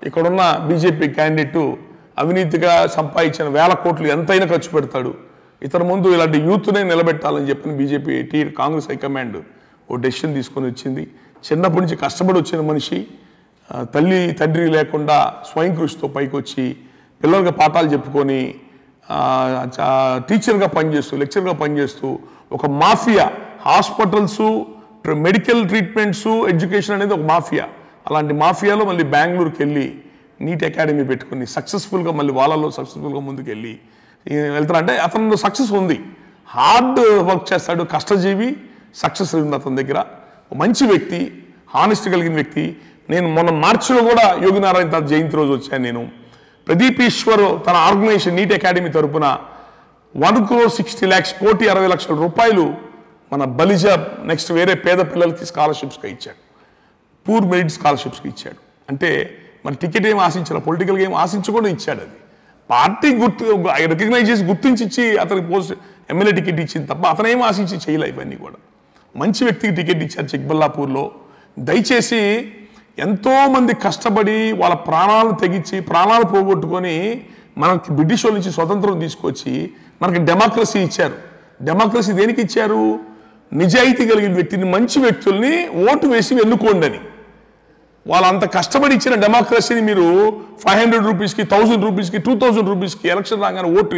ఇక్కడున్న BJP candidate అవినీతిగా సంపాదించిన వేల కోట్లు ఎంతైనా ఖర్చు పెడతాడు. ఇతని ముందు ఇలాంటి యూత్నే నిలబెట్టాలని చెప్పిన బీజేపీ కాంగ్రెస్ హైకమాండ్ ఓ డెసిషన్ తీసుకొని వచ్చింది. చిన్నప్పటి నుంచి కష్టపడి వచ్చిన మనిషి తల్లి తండ్రి లేకుండా స్వయం కృషితో పైకి వచ్చి పిల్లలకి పాఠాలు చెప్పుకొని టీచర్గా పనిచేస్తూ లెక్చర్గా పనిచేస్తూ ఒక mafia, hospitals, medical treatments, education అనేది ఒక మాఫియా. అలాంటి మాఫియాలో మళ్ళీ బెంగళూరుకి వెళ్ళి నీట్ అకాడమీ పెట్టుకుని సక్సెస్ఫుల్గా మళ్ళీ వాళ్ళలో సక్సెస్ఫుల్గా ముందుకెళ్ళి వెళ్తారంటే అతను సక్సెస్ ఉంది. హార్డ్ వర్క్ చేస్తాడు, కష్టజీవి, సక్సెస్ ఉంది అతని దగ్గర. మంచి వ్యక్తి, హానెస్ట్ కలిగిన వ్యక్తి. నేను మొన్న మార్చిలో కూడా యోగి నారాయణ జయంతి రోజు వచ్చాను. నేను ప్రదీప్ ఈశ్వర్ తన ఆర్గనైజేషన్ నీట్ అకాడమీ తరఫున 1,60,00,000 ₹1,60,00,000 మన బలిజా నెక్స్ట్ వేరే పేద పిల్లలకి స్కాలర్షిప్స్గా ఇచ్చాడు, పూర్ మెరిట్ స్కాలర్షిప్స్కి ఇచ్చాడు. అంటే మన టికెట్ ఏం ఆశించాలి, పొలిటికల్గా ఏం ఆశించకుండా ఇచ్చాడు. అది పార్టీ రికగ్నైజ్ చేసి గుర్తించి ఇచ్చి అతనికి పోస్ట్ ఎమ్మెల్యే టికెట్ ఇచ్చింది తప్ప అతనేం ఆశించి చేయలే. ఇవన్నీ కూడా మంచి వ్యక్తికి టికెట్ ఇచ్చారు చిక్బల్లాపూర్లో. దయచేసి ఎంతోమంది కష్టపడి వాళ్ళ ప్రాణాలను తెగించి ప్రాణాలు పోగొట్టుకొని మనకి బ్రిటిష్ వాళ్ళ నుంచి స్వతంత్రం తీసుకొచ్చి మనకి డెమోక్రసీ ఇచ్చారు. డెమోక్రసీ దేనికి ఇచ్చారు? నిజాయితీ కలిగిన వ్యక్తిని, మంచి వ్యక్తుల్ని ఓటు వేసి ఎన్నుకోండి అని. వాళ్ళంత కష్టపడి ఇచ్చిన డెమోక్రసీని మీరు 500 రూపీస్కి, 1000 రూపీస్కి, 2000 రూపీస్కి ఎలక్షన్ రాగానే ఓటు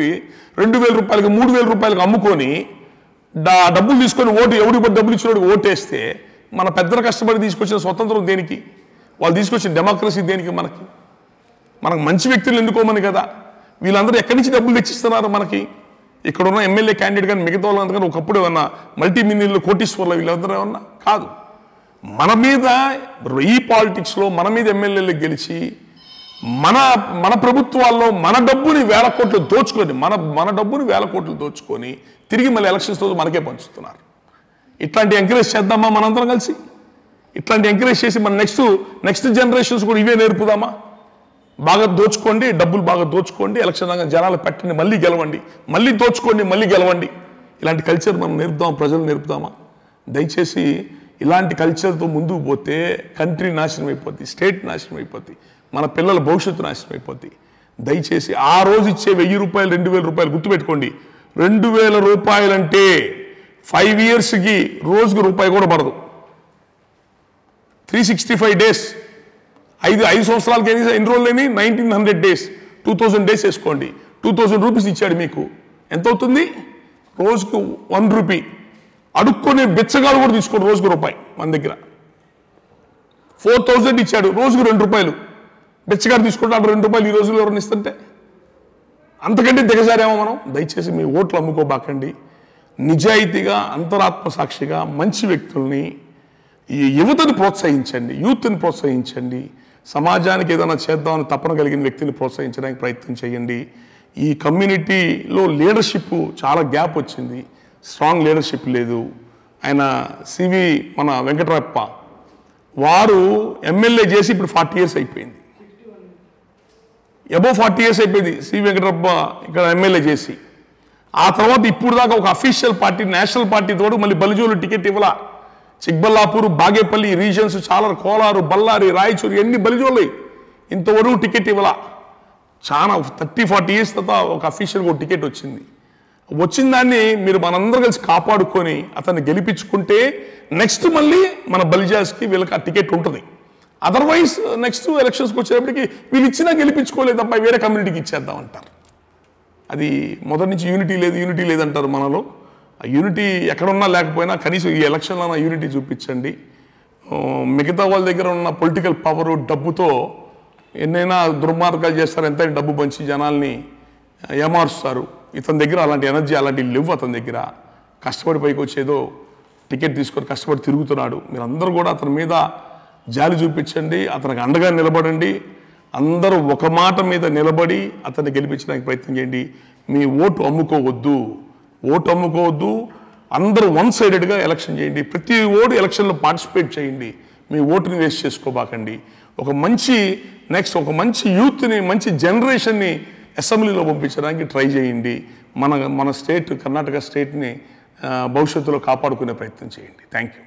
2,000 రూపాయలకి, 3,000 రూపాయలకి అమ్ముకొని డబ్బులు తీసుకొని ఓటు ఎవడి డబ్బులు ఇచ్చినోడికి ఓటేస్తే మన పెద్దలు కష్టపడి తీసుకొచ్చిన స్వతంత్రం దేనికి? వాళ్ళు తీసుకొచ్చిన డెమోక్రసీ దేనికి? మనకు మంచి వ్యక్తులు ఎన్నుకోమని కదా. వీళ్ళందరూ ఎక్కడి నుంచి డబ్బులు తెచ్చిస్తున్నారు మనకి? ఇక్కడ ఉన్న ఎమ్మెల్యే క్యాండిడేట్ కానీ మిగతా వాళ్ళందరూ ఒకప్పుడు ఏమన్నా మల్టీ మిలియన్లు కోటీశ్వర్లు వీళ్ళందరూ ఏమన్నా కాదు. మన మీద ఈ పాలిటిక్స్లో మన మీద ఎమ్మెల్యేలు గెలిచి మన ప్రభుత్వాల్లో మన డబ్బుని వేల కోట్లు దోచుకొని మన డబ్బుని వేల కోట్లు దోచుకొని తిరిగి మళ్ళీ ఎలక్షన్స్ రోజు మనకే పంచుతున్నారు. ఇట్లాంటి ఎంకరేజ్ చేద్దామా మనందరం కలిసి? ఇట్లాంటి ఎంకరేజ్ చేసి మన నెక్స్ట్ జనరేషన్స్ కూడా ఇవే నేర్పుదామా? బాగా దోచుకోండి, డబ్బులు బాగా దోచుకోండి, ఎలక్షన్ దాకా జనాలు పెట్టండి, మళ్ళీ గెలవండి, మళ్ళీ దోచుకోండి, మళ్ళీ గెలవండి. ఇలాంటి కల్చర్ మనం నేర్పుదాం, ప్రజలు నేర్పుదామా? దయచేసి ఇలాంటి కల్చర్తో ముందుకు పోతే కంట్రీ నాశనం అయిపోద్ది, స్టేట్ నాశనం అయిపోద్ది, మన పిల్లల భవిష్యత్తు నాశనం అయిపోద్ది. దయచేసి ఆ రోజు ఇచ్చే 1,000 రూపాయలు, 2,000 రూపాయలు గుర్తుపెట్టుకోండి. 2,000 రూపాయలు అంటే 5 ఇయర్స్కి రోజుకు రూపాయి కూడా పడదు. 365 డేస్, 5 సంవత్సరాలకి ఎన్ని రోజులు లేని 1900 డేస్, 2000 డేస్ వేసుకోండి. 2000 రూపీస్ ఇచ్చాడు మీకు, ఎంత అవుతుంది? రోజుకు 1 రూపీ. అడుక్కొని బెచ్చగాడు కూడా తీసుకోండి, రోజుకు రూపాయి. మన దగ్గర 4,000 ఇచ్చాడు, రోజుకు 2 రూపాయలు. బెచ్చగాడు తీసుకుంటే 2 రూపాయలు ఈ రోజుల్లో ఎవరిని ఇస్తుంటే అంతకంటే దిగజారేమో మనం. దయచేసి మీ ఓట్లు అమ్ముకోబాకండి. నిజాయితీగా, అంతరాత్మ సాక్షిగా మంచి వ్యక్తుల్ని, ఈ యువతని ప్రోత్సహించండి, యూత్ని ప్రోత్సహించండి. సమాజానికి ఏదైనా చేద్దామని తపన కలిగిన వ్యక్తిని ప్రోత్సహించడానికి ప్రయత్నం చేయండి. ఈ కమ్యూనిటీలో లీడర్షిప్ చాలా గ్యాప్ వచ్చింది, స్ట్రాంగ్ లీడర్షిప్ లేదు. ఆయన సివి మన వెంకటరప్ప వారు ఎమ్మెల్యే చేసి ఇప్పుడు 40 ఇయర్స్ అయిపోయింది, అబోవ్ 40 ఇయర్స్ అయిపోయింది సివి వెంకటరప్ప ఇక్కడ ఎమ్మెల్యే చేసి. ఆ తర్వాత ఇప్పుడు దాకా ఒక అఫీషియల్ పార్టీ, నేషనల్ పార్టీ తోడు మళ్ళీ బలిజోలు టికెట్ ఇవ్వాల. చిక్బల్లాపూర్, బాగేపల్లి రీజన్స్ చాలా, కోలారు, బళ్ళారి, రాయచూరు ఎన్ని బలిజోళ్ళు ఇంతవరకు టికెట్ ఇవ్వాల. చాలా 30-40 ఇయర్స్ తర్వాత ఒక అఫీషియల్గా ఒక టికెట్ వచ్చింది. వచ్చిన దాన్ని మీరు మనందరూ కలిసి కాపాడుకొని అతన్ని గెలిపించుకుంటే నెక్స్ట్ మళ్ళీ మన బలిజాస్కి వీళ్ళకి ఆ టికెట్ ఉంటుంది. అదర్వైజ్ నెక్స్ట్ ఎలక్షన్స్కి వచ్చేటప్పటికి వీళ్ళు ఇచ్చినా గెలిపించుకోలేదు తప్ప వేరే కమ్యూనిటీకి ఇచ్చేద్దాం అంటారు. అది మొదటి నుంచి యూనిటీ లేదంటారు మనలో. ఆ యూనిటీ ఎక్కడున్నా లేకపోయినా కనీసం ఈ ఎలక్షన్లో యూనిటీ చూపించండి. మిగతా వాళ్ళ దగ్గర ఉన్న పొలిటికల్ పవరు, డబ్బుతో ఎన్నైనా దుర్మార్గాలు చేస్తారు, ఎంతైనా డబ్బు పంచి జనాల్ని ఏమారుస్తారు. ఇతని దగ్గర అలాంటి ఎనర్జీ, అలాంటి లేవు. అతని దగ్గర కష్టపడి పైకి వచ్చేదో టికెట్ తీసుకొని కష్టపడి తిరుగుతున్నాడు. మీరందరూ కూడా అతని మీద జాలి చూపించండి, అతనికి అండగా నిలబడండి. అందరూ ఒక మాట మీద నిలబడి అతన్ని గెలిపించడానికి ప్రయత్నం చేయండి. మీ ఓటు అమ్ముకోవద్దు. అందరూ వన్ సైడెడ్గా ఎలక్షన్ చేయండి. ప్రతి ఓటు ఎలక్షన్లో పార్టిసిపేట్ చేయండి. మీ ఓటుని వేస్ట్ చేసుకోబాకండి. ఒక మంచి యూత్ని, మంచి జనరేషన్ని అసెంబ్లీలో పంపించడానికి ట్రై చేయండి. మన స్టేట్, కర్ణాటక స్టేట్ని భవిష్యత్తులో కాపాడుకునే ప్రయత్నం చేయండి. Thank you.